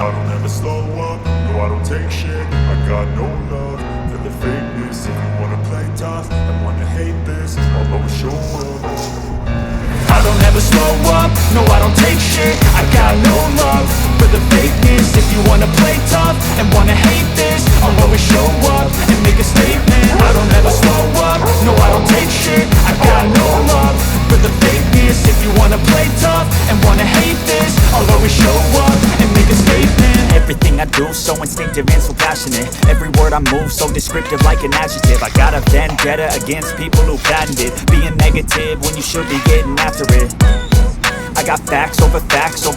I don't ever slow up, no I don't take shit. I got no love for the fakeness. If you wanna play tough and wanna hate this, I'll always show up. I don't ever slow up, no I don't take shit. I got no love for the fakeness. If you wanna play tough and wanna hate this, I'll always show up and make a statement. I don't ever slow up, no I don't take shit. I got no love for the fakeness. If you wanna play tough and wanna hate this, I'll always show up and make a statement. Everything I do so instinctive and so passionate. Every word I move so descriptive like an adjective. I got a vendetta against people who patented being negative when you should be getting after it. I got facts over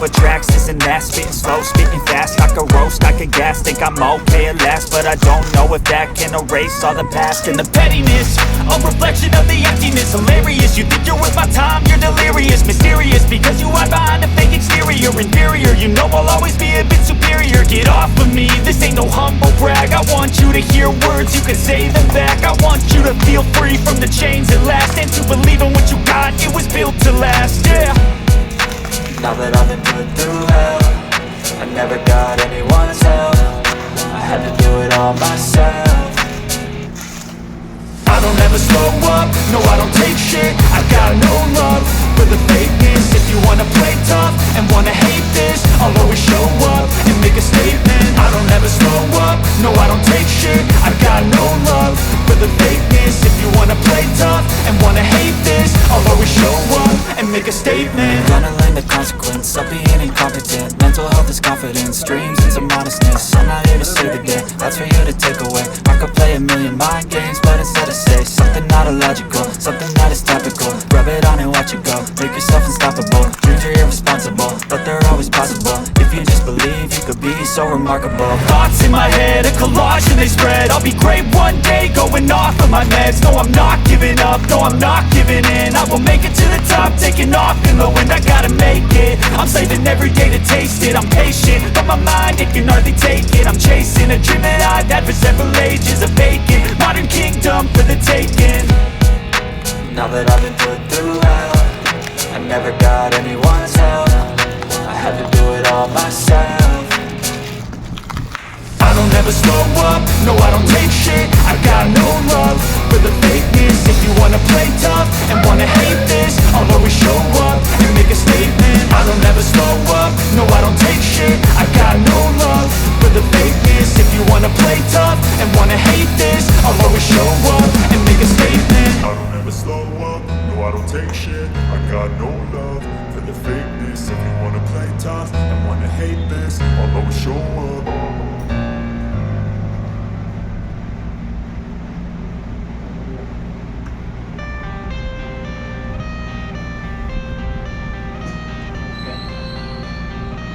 tracks, this and that. Spitting slow, spitting fast, I could roast, I could gas. Think I'm okay at last, but I don't know if that can erase all the past. And the pettiness, a reflection of the emptiness. Hilarious, you think you're worth my time, you're delirious. Mysterious, because you hide behind a fake exterior. Inferior, you know I'll always be a bit superior. Get off of me, this ain't no humble brag. I want you to hear words, you can say them back. I want you to feel free from the chains at last, and to believe in what you got, it was built to last, yeah. Now that I've been put through hell, I never got anyone's help. I had to do it all myself. I don't ever slow up, no I don't take shit. I got no love for the fakeness. If you wanna play tough and wanna hate this, I'll always show up and make a statement. I don't ever slow up, no I don't take shit. I got no love for the fakeness. If you wanna play tough and wanna hate this, I'll always show up and make a statement. Gonna learn the consequence of being incompetent. Mental health is confidence, dreams and some modestness. I'm not here to save the day, that's for you to take away. I could play a million mind games, but instead I say something not illogical, something that is topical. Rub it on and watch it go, make yourself unstoppable. Dreams are irresponsible, but they're always possible. If you just believe, you could be so remarkable. Thoughts in my head, a collage and they spread. I'll be great one day, going off of my meds. No, I'm not giving up, no, I'm not giving in. I will make it to the top, taking off in the wind. I gotta make it, I'm saving every day to taste it. I'm patient, but my mind, it can hardly take it. I'm chasing a dream that I've had for several ages. A vacant, modern kingdom for the taking. Now that I've been put through hell, I never got anyone's help. I had to do it all myself. I don't ever slow up, no I don't take shit. I got no love for the fakeness. If you wanna play tough and wanna hate this, I'll always show up and make a statement. I don't ever slow up, no I don't take shit. I got no love for the fakeness. If you wanna play tough and wanna hate this, I'll always show up and make a statement. I don't ever slow up, no I don't take shit. I got no love for the fakeness. If you wanna play tough and wanna hate this, I'll always show up.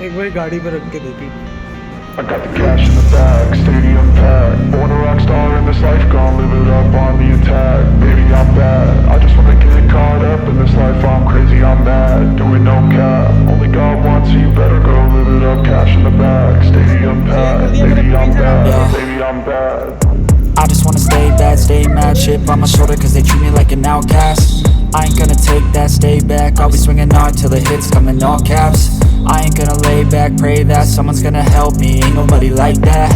एक बार गाड़ी पे रख के देखी। I got the cash in the bag, stadium packed. Born a rock star in this life, gon' live it up on the attack. Baby, I'm bad, I just wanna get caught up in this life. I'm crazy, I'm mad, doing no cap. Only God wants you, better go live it up. Cash in the bag, stadium packed. Baby, I'm bad, baby, I'm bad. I just wanna stay bad, stay mad. Chip on my shoulder cause they treat me like an outcast. I ain't gonna take that, stay back. I'll be swinging hard till the hits come in all caps. I ain't gonna lay back, pray that someone's gonna help me. Ain't nobody like that.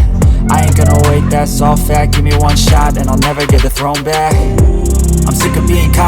I ain't gonna wait, that's all fact. Give me one shot and I'll never get the throne back. I'm sick of being